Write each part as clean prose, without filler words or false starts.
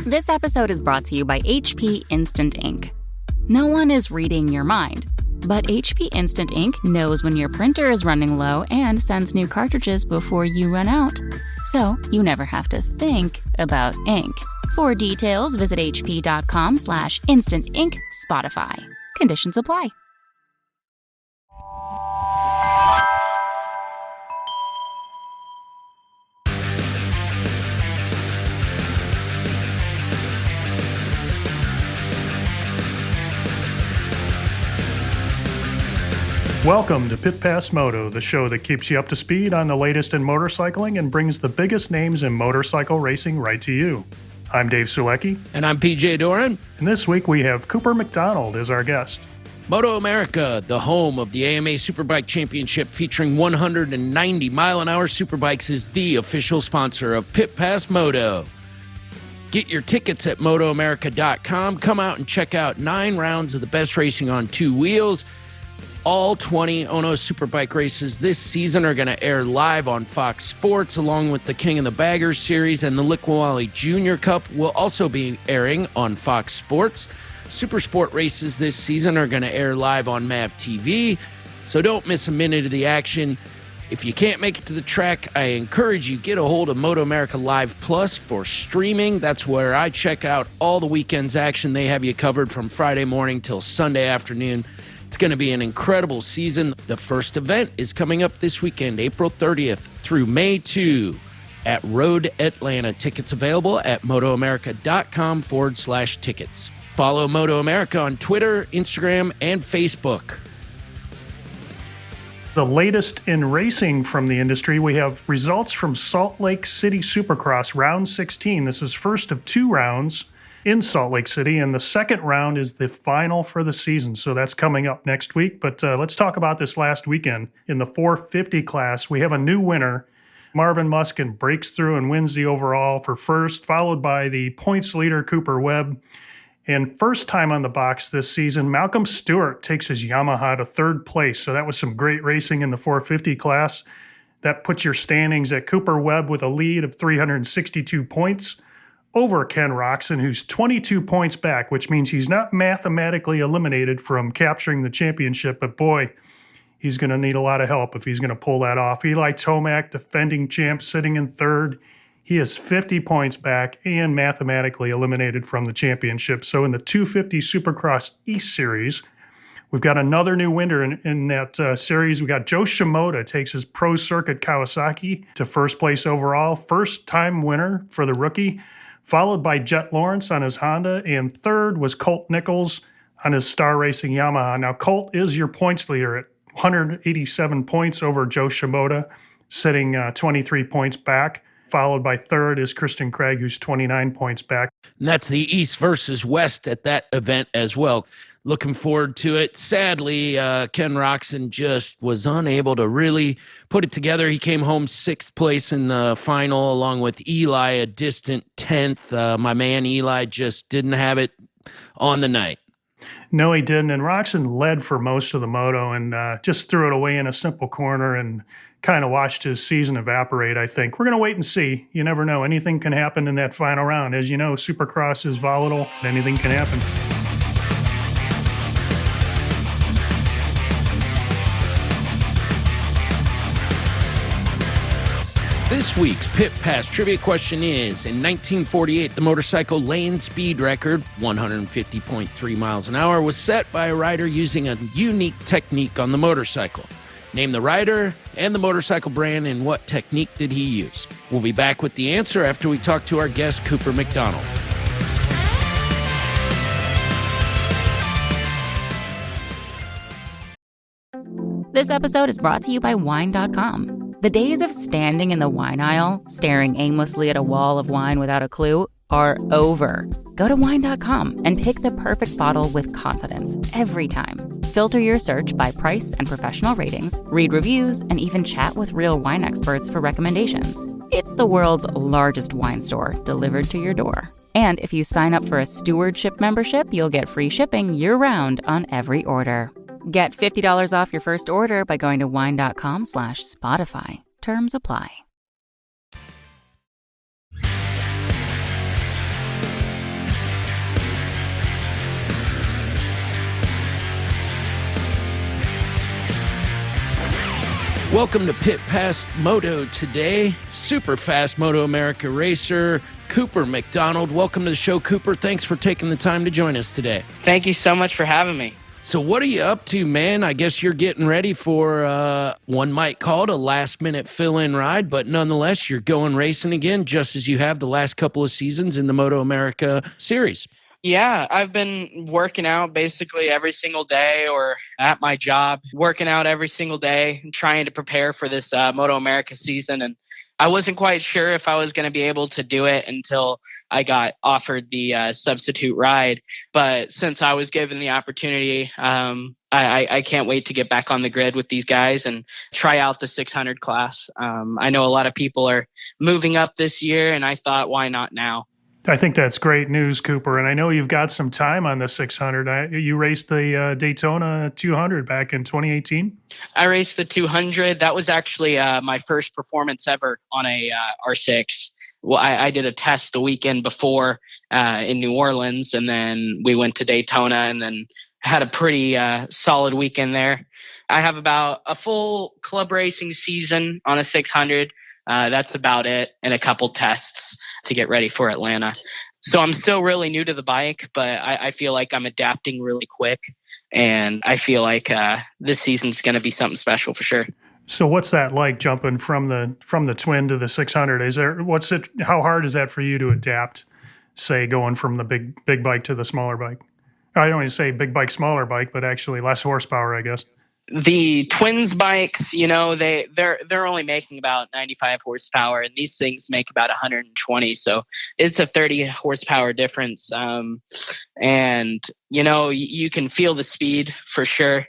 This episode is brought to you by HP Instant Ink. No one is reading your mind, but HP Instant Ink knows when your printer is running low and sends new cartridges before you run out. So you never have to think about ink. For details, visit hp.com/instant ink Spotify. Conditions apply. Welcome to Pit Pass Moto, the show that keeps you up to speed on the latest in motorcycling and brings the biggest names in motorcycle racing right to you. I'm Dave Sulecki. And I'm PJ Doran. And this week we have Cooper McDonald as our guest. Moto America, the home of the AMA Superbike Championship featuring 190 mile-an-hour superbikes, is the official sponsor of Pit Pass Moto. Get your tickets at motoamerica.com. Come out and check out 9 rounds of the best racing on 2 wheels. All 20 Ono Superbike races this season are going to air live on Fox Sports, along with the King of the Baggers series, and the Liquiwali Junior Cup will also be airing on Fox Sports. Super Sport races this season are going to air live on MAV TV, so don't miss a minute of the action. If you can't make it to the track, I encourage you get a hold of Moto America Live Plus for streaming. That's where I check out all the weekend's action. They have you covered from Friday morning till Sunday afternoon. It's going to be an incredible season. The first event is coming up this weekend, April 30th through May 2 at Road Atlanta. Tickets available at motoamerica.com/tickets. Follow Moto America on Twitter, Instagram, and Facebook. The latest in racing from the industry, we have results from Salt Lake City Supercross Round 16. This is first of 2 rounds in Salt Lake City, and the second round is the final for the season, so that's coming up next week. But let's talk about this last weekend. In the 450 class, we have a new winner. Marvin Muskin breaks through and wins the overall for first, followed by the points leader Cooper Webb. And first time on the box this season, Malcolm Stewart takes his Yamaha to 3rd place, so that was some great racing in the 450 class. That puts your standings at Cooper Webb with a lead of 362 points, over Ken Roczen, who's 22 points back, which means he's not mathematically eliminated from capturing the championship, but boy, he's going to need a lot of help if he's going to pull that off. Eli Tomac, defending champ, sitting in 3rd. He is 50 points back and mathematically eliminated from the championship. So in the 250 Supercross East Series, we've got another new winner in that series. We got Joe Shimoda takes his Pro Circuit Kawasaki to 1st place overall. First-time winner for the rookie, followed by Jet Lawrence on his Honda, and 3rd was Colt Nichols on his Star Racing Yamaha. Now, Colt is your points leader at 187 points over Joe Shimoda, sitting 23 points back. Followed by 3rd is Kristen Craig, who's 29 points back. And that's the East versus West at that event as well. Looking forward to it. Sadly, Ken Roczen just was unable to really put it together. He came home 6th place in the final, along with Eli, a distant 10th. My man Eli just didn't have it on the night. No, he didn't. And Roczen led for most of the moto and just threw it away in a simple corner and kind of watched his season evaporate, I think. We're going to wait and see. You never know. Anything can happen in that final round. As you know, Supercross is volatile. Anything can happen. This week's Pit Pass trivia question is, in 1948, the motorcycle lane speed record, 150.3 miles an hour, was set by a rider using a unique technique on the motorcycle. Name the rider and the motorcycle brand, and what technique did he use? We'll be back with the answer after we talk to our guest, Cooper McDonald. This episode is brought to you by Wine.com. The days of standing in the wine aisle, staring aimlessly at a wall of wine without a clue, are over. Go to Wine.com and pick the perfect bottle with confidence every time. Filter your search by price and professional ratings, read reviews, and even chat with real wine experts for recommendations. It's the world's largest wine store delivered to your door. And if you sign up for a stewardship membership, you'll get free shipping year-round on every order. Get $50 off your first order by going to wine.com/Spotify. Terms apply. Welcome to Pit Pass Moto today. Super fast Moto America racer, Cooper McDonald. Welcome to the show, Cooper. Thanks for taking the time to join us today. Thank you so much for having me. So what are you up to, man? I guess you're getting ready for, one might call it a last-minute fill-in ride, but nonetheless, you're going racing again, just as you have the last couple of seasons in the Moto America series. Yeah, I've been working out basically every single day or at my job, working out every single day, trying to prepare for this Moto America season. And I wasn't quite sure if I was going to be able to do it until I got offered the substitute ride. But since I was given the opportunity, I can't wait to get back on the grid with these guys and try out the 600 class. I know a lot of people are moving up this year, and I thought, why not now? I think that's great news, Cooper. And I know you've got some time on the 600. You raced the Daytona 200 back in 2018? I raced the 200. That was actually my first performance ever on a R6. Well, I did a test the weekend before in New Orleans, and then we went to Daytona and then had a pretty solid weekend there. I have about a full club racing season on a 600. That's about it, and a couple tests to get ready for Atlanta. So I'm still really new to the bike, but I feel like I'm adapting really quick, and I feel like this season's going to be something special for sure. So what's that like, jumping from the twin to the 600? How hard is that for you to adapt, say, going from the big bike to the smaller bike? I don't want to say big bike, smaller bike, but actually less horsepower, I guess. The twins bikes, they're only making about 95 horsepower, and these things make about 120. So it's a 30 horsepower difference. And you can feel the speed for sure.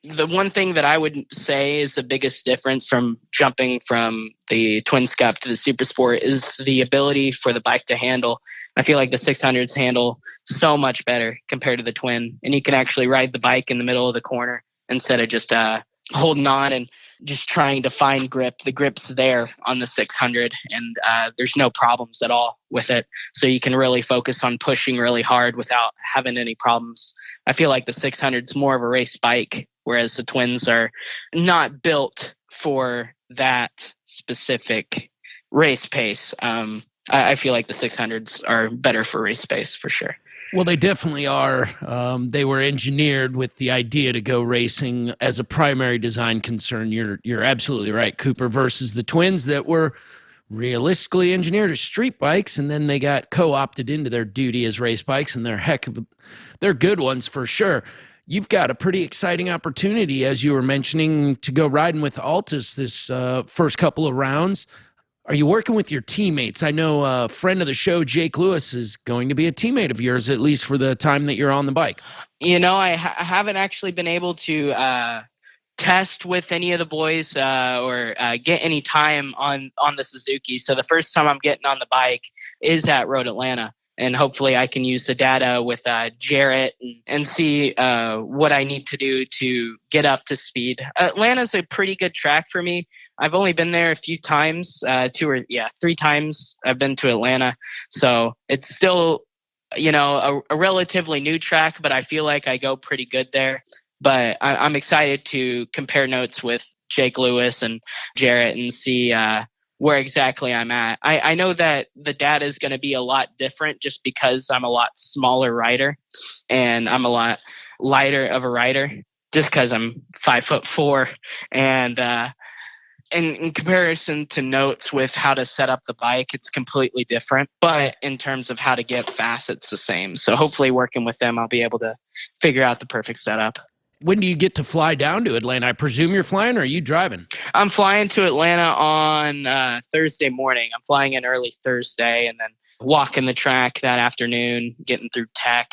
The one thing that I would say is the biggest difference from jumping from the Twin Scup to the Super Sport is the ability for the bike to handle. I feel like the 600s handle so much better compared to the Twin, and you can actually ride the bike in the middle of the corner instead of just holding on and just trying to find grip. The grip's there on the 600, and there's no problems at all with it. So you can really focus on pushing really hard without having any problems. I feel like the 600's more of a race bike, whereas the Twins are not built for that specific race pace. I feel like the 600s are better for race pace for sure. Well, they definitely are. They were engineered with the idea to go racing as a primary design concern. You're absolutely right, Cooper, versus the Twins that were realistically engineered as street bikes, and then they got co-opted into their duty as race bikes, and they're good ones for sure. You've got a pretty exciting opportunity, as you were mentioning, to go riding with Altus this first couple of rounds. Are you working with your teammates? I know a friend of the show, Jake Lewis, is going to be a teammate of yours, at least for the time that you're on the bike. I haven't actually been able to test with any of the boys or get any time on the Suzuki. So the first time I'm getting on the bike is at Road Atlanta. And hopefully I can use the data with Jarrett and see what I need to do to get up to speed. Atlanta's a pretty good track for me. I've only been there a few times, 3 times I've been to Atlanta. So it's still, a relatively new track, but I feel like I go pretty good there. But I'm excited to compare notes with Jake Lewis and Jarrett and see where exactly I'm at. I know that the data is going to be a lot different just because I'm a lot smaller rider and I'm a lot lighter of a rider just because I'm 5'4", and in comparison to notes with how to set up the bike, it's completely different. But in terms of how to get fast, it's the same. So hopefully working with them, I'll be able to figure out the perfect setup. When do you get to fly down to Atlanta? I presume you're flying, or are you driving? I'm flying to Atlanta on Thursday morning. I'm flying in early Thursday and then walking the track that afternoon, getting through tech.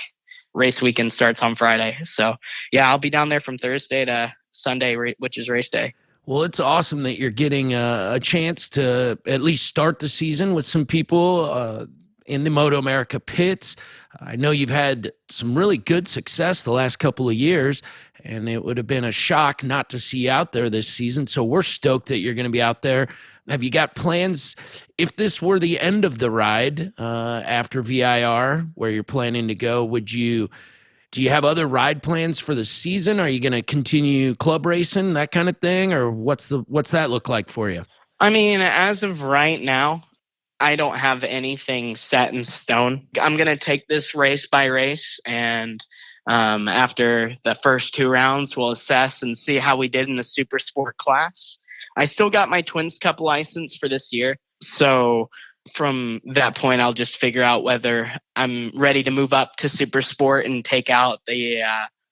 Race weekend starts on Friday. So, yeah, I'll be down there from Thursday to Sunday, which is race day. Well, it's awesome that you're getting a chance to at least start the season with some people in the Moto America pits. I know you've had some really good success the last couple of years, and it would have been a shock not to see you out there this season. So we're stoked that you're going to be out there. Have you got plans, if this were the end of the ride after VIR, where you're planning to go, would you Do you have other ride plans for the season? Are you going to continue club racing, that kind of thing? Or what's that look like for you? I mean, as of right now, I don't have anything set in stone. I'm going to take this race by race, and after the first 2 rounds, we'll assess and see how we did in the super sport class. I still got my Twins Cup license for this year, so from that point, I'll just figure out whether I'm ready to move up to super sport and take out the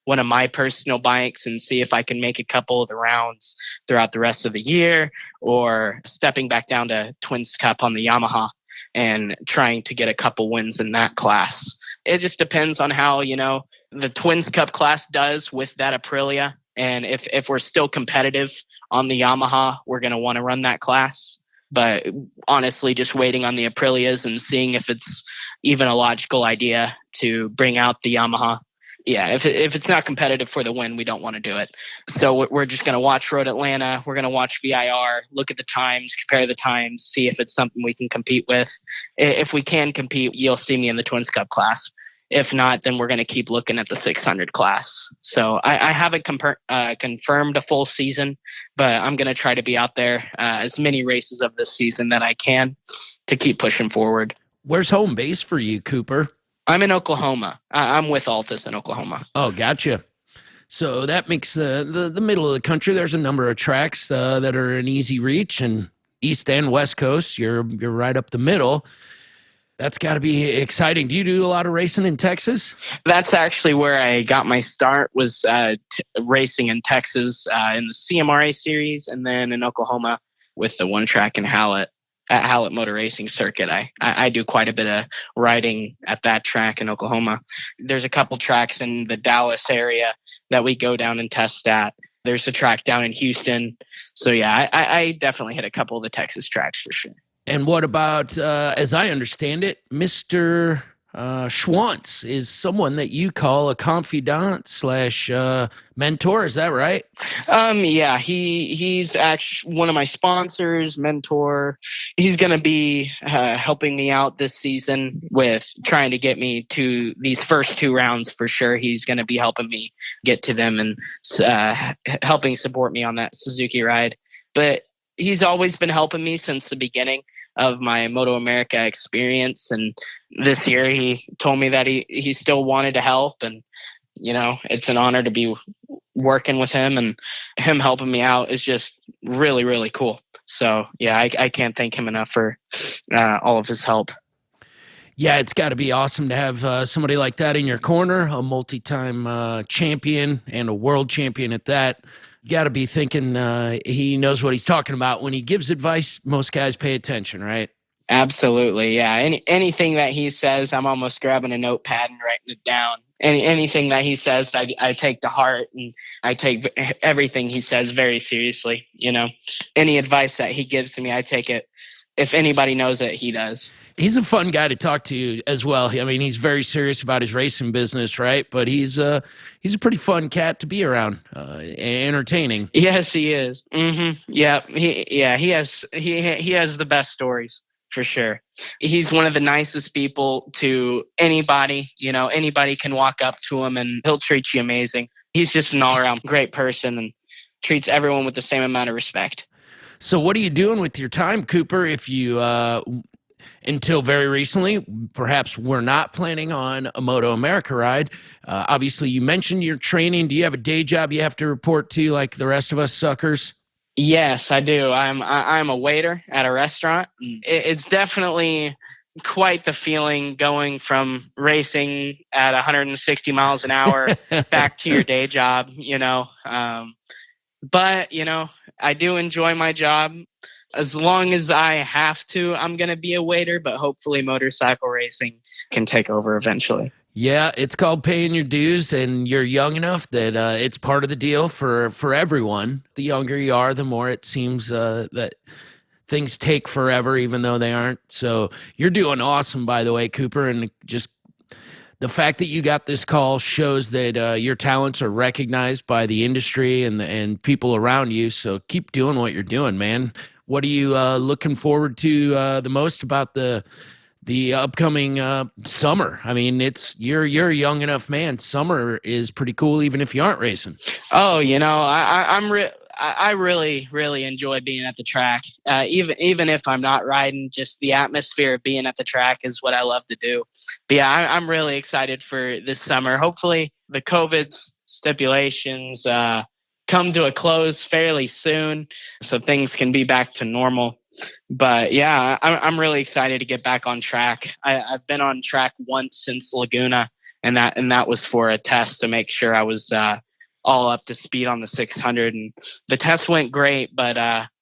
one of my personal bikes and see if I can make a couple of the rounds throughout the rest of the year, or stepping back down to Twins Cup on the Yamaha and trying to get a couple wins in that class. It just depends on how, the Twins Cup class does with that Aprilia. And if we're still competitive on the Yamaha, we're going to want to run that class. But honestly, just waiting on the Aprilias and seeing if it's even a logical idea to bring out the Yamaha. Yeah, if it's not competitive for the win, we don't want to do it. So we're just going to watch Road Atlanta. We're going to watch VIR, look at the times, compare the times, see if it's something we can compete with. If we can compete, you'll see me in the Twins Cup class. If not, then we're going to keep looking at the 600 class. So I haven't confirmed a full season, but I'm going to try to be out there as many races of this season that I can to keep pushing forward. Where's home base for you, Cooper? I'm in Oklahoma. I'm with Altus in Oklahoma. Oh, gotcha. So that makes the middle of the country. There's a number of tracks that are an easy reach, and East and West Coast, you're right up the middle. That's got to be exciting. Do you do a lot of racing in Texas? That's actually where I got my start, was racing in Texas in the CMRA series, and then in Oklahoma with the one track in Hallett. At Hallett Motor Racing Circuit. I do quite a bit of riding at that track in Oklahoma. There's a couple tracks in the Dallas area that we go down and test at. There's a track down in Houston. So yeah, I definitely hit a couple of the Texas tracks for sure. And what about, as I understand it, Mr. Schwantz is someone that you call a confidant / mentor. Is that right? Yeah, he's actually one of my sponsors, mentor. He's going to be helping me out this season with trying to get me to these first 2 rounds for sure. He's going to be helping me get to them and helping support me on that Suzuki ride. But he's always been helping me since the beginning of my Moto America experience, and this year he told me that he still wanted to help, and it's an honor to be working with him, and him helping me out is just really, really cool. So yeah, I can't thank him enough for all of his help. Yeah, it's got to be awesome to have somebody like that in your corner, a multi-time champion and a world champion at that. You got to be thinking he knows what he's talking about. When he gives advice, most guys pay attention, right? Absolutely, yeah. Anything that he says, I'm almost grabbing a notepad and writing it down. Anything that he says, I take to heart, and I take everything he says very seriously. Any advice that he gives to me, I take it. If anybody knows it, he does. He's a fun guy to talk to as well. I mean, he's very serious about his racing business, right? But he's a pretty fun cat to be around, entertaining. Yes, he is. Mm-hmm. Yeah, he has the best stories for sure. He's one of the nicest people to anybody. Anybody can walk up to him and he'll treat you amazing. He's just an all-around great person and treats everyone with the same amount of respect. So what are you doing with your time, Cooper, if you, until very recently, perhaps we're not planning on a Moto America ride? Obviously, you mentioned your training. Do you have a day job you have to report to like the rest of us suckers? Yes, I do. I'm a waiter at a restaurant. It's definitely quite the feeling going from racing at 160 miles an hour back to your day job, But, I do enjoy my job. As long as I have to, I'm going to be a waiter, but hopefully motorcycle racing can take over eventually. Yeah, it's called paying your dues, and you're young enough that it's part of the deal for everyone. The younger you are, the more it seems that things take forever, even though they aren't. So you're doing awesome, by the way, Cooper, and just the fact that you got this call shows that your talents are recognized by the industry and people around you. So keep doing what you're doing, man. What are you looking forward to the most about the the upcoming summer. I mean, you're a young enough man. Summer is pretty cool, even if you aren't racing. Oh, I really, really enjoy being at the track. Even if I'm not riding, just the atmosphere of being at the track is what I love to do. But yeah, I'm really excited for this summer. Hopefully the COVID stipulations come to a close fairly soon so things can be back to normal. But yeah, I'm really excited to get back on track. I've been on track once since Laguna, and that was for a test to make sure I was all up to speed on the 600. And the test went great, but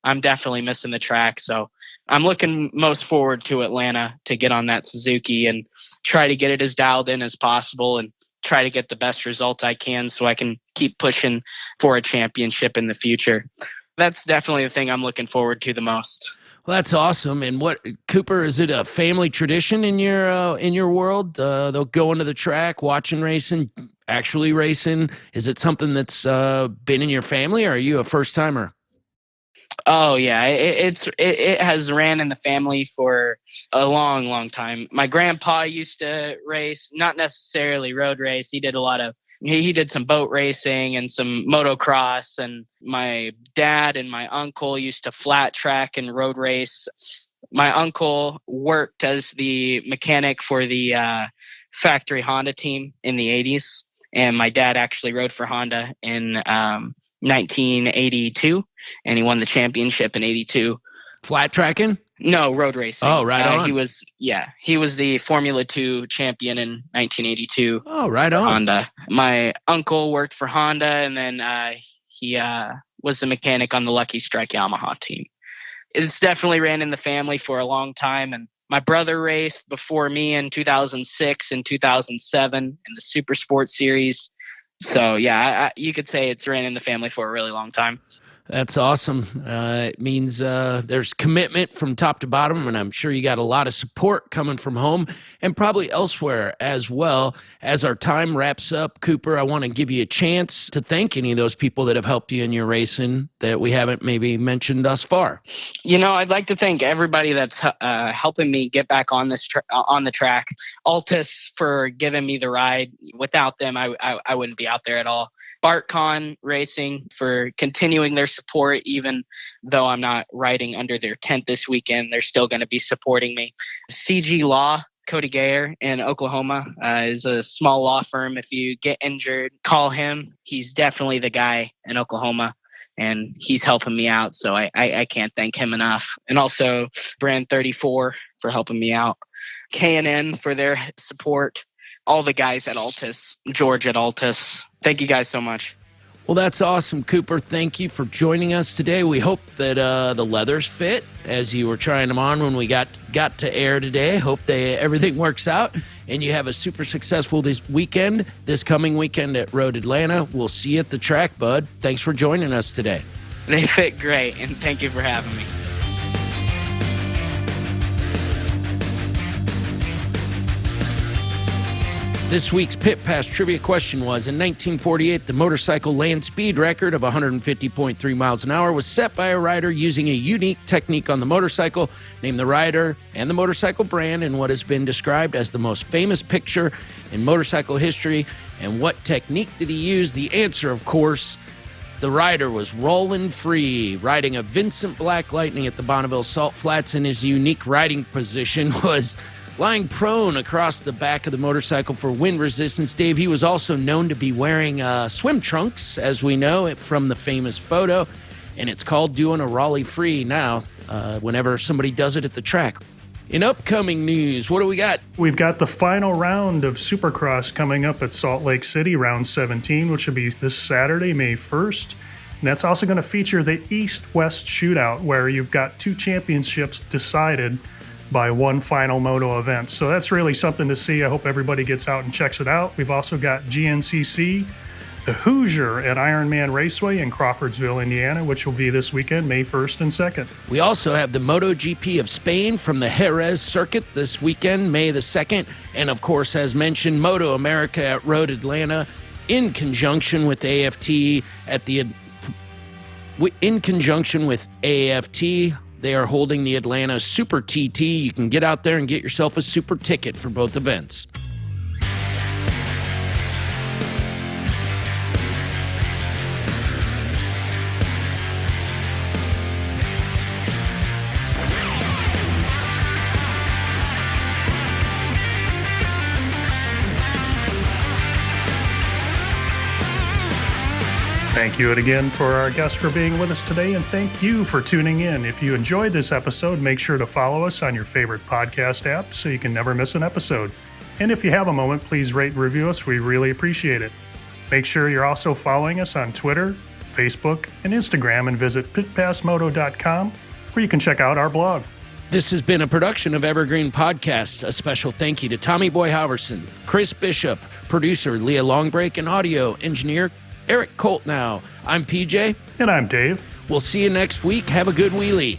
I'm definitely missing the track. So I'm looking most forward to Atlanta to get on that Suzuki and try to get it as dialed in as possible and try to get the best results I can so I can keep pushing for a championship in the future. That's definitely the thing I'm looking forward to the most. Well, that's awesome. And what, Cooper, is it a family tradition in your world? They'll go into the track, watching racing, actually racing. Is it something that's been in your family, or are you a first timer? Oh yeah, it has ran in the family for a long, long time. My grandpa used to race, not necessarily road race. He did some boat racing and some motocross, and my dad and my uncle used to flat track and road race. My uncle worked as the mechanic for the factory Honda team in the 80s. And my dad actually rode for Honda in 1982, and he won the championship in 82. Flat tracking? No, road racing. Oh, right on. He was the Formula 2 champion in 1982. Oh, right on. Honda. My uncle worked for Honda, and then he was the mechanic on the Lucky Strike Yamaha team. It's definitely ran in the family for a long time, and my brother raced before me in 2006 and 2007 in the Super Sport Series. So, yeah, you could say it's ran in the family for a really long time. That's awesome. It means there's commitment from top to bottom, and I'm sure you got a lot of support coming from home and probably elsewhere as well. As our time wraps up, Cooper, I want to give you a chance to thank any of those people that have helped you in your racing that we haven't maybe mentioned thus far. I'd like to thank everybody that's helping me get back on this on the track. Altus for giving me the ride. Without them, I wouldn't be out there at all. BartCon Racing for continuing their support, even though I'm not riding under their tent this weekend. They're still going to be supporting me. CG Law, Cody Gayer in Oklahoma is a small law firm. If you get injured, call him. He's definitely the guy in Oklahoma, and he's helping me out. So I can't thank him enough. And also Brand 34 for helping me out. K&N for their support. All the guys at Altus, George at Altus. Thank you guys so much. Well, that's awesome, Cooper. Thank you for joining us today. We hope that the leathers fit as you were trying them on when we got to air today. Hope everything works out and you have a super successful this coming weekend at Road Atlanta. We'll see you at the track, bud. Thanks for joining us today. They fit great, and thank you for having me. This week's Pit Pass trivia question was, in 1948, the motorcycle land speed record of 150.3 miles an hour was set by a rider using a unique technique on the motorcycle. Name the rider and the motorcycle brand and what has been described as the most famous picture in motorcycle history. And what technique did he use? The answer, of course, the rider was Rollin' Free, riding a Vincent Black Lightning at the Bonneville Salt Flats, and his unique riding position was lying prone across the back of the motorcycle for wind resistance. Dave, he was also known to be wearing swim trunks, as we know it from the famous photo, and it's called doing a Raleigh Free now whenever somebody does it at the track. In upcoming news, what do we got? We've got the final round of Supercross coming up at Salt Lake City, round 17, which will be this Saturday, May 1st. And that's also going to feature the East-West Shootout, where you've got two championships decided by one final moto event. So that's really something to see. I hope everybody gets out and checks it out. We've also got GNCC, the Hoosier at Ironman Raceway in Crawfordsville, Indiana, which will be this weekend, May 1st and 2nd. We also have the MotoGP of Spain from the Jerez circuit this weekend, May the 2nd. And of course, as mentioned, Moto America at Road Atlanta in conjunction with AFT They are holding the Atlanta Super TT. You can get out there and get yourself a super ticket for both events. Thank you again for our guest for being with us today, and thank you for tuning in. If you enjoyed this episode, make sure to follow us on your favorite podcast app so you can never miss an episode. And if you have a moment, please rate and review us. We really appreciate it. Make sure you're also following us on Twitter, Facebook, and Instagram, and visit pitpassmoto.com where you can check out our blog. This has been a production of Evergreen Podcasts. A special thank you to Tommy Boy Halverson, Chris Bishop, producer Leah Longbreak, and audio engineer Eric Coltnow. I'm PJ. And I'm Dave. We'll see you next week. Have a good wheelie.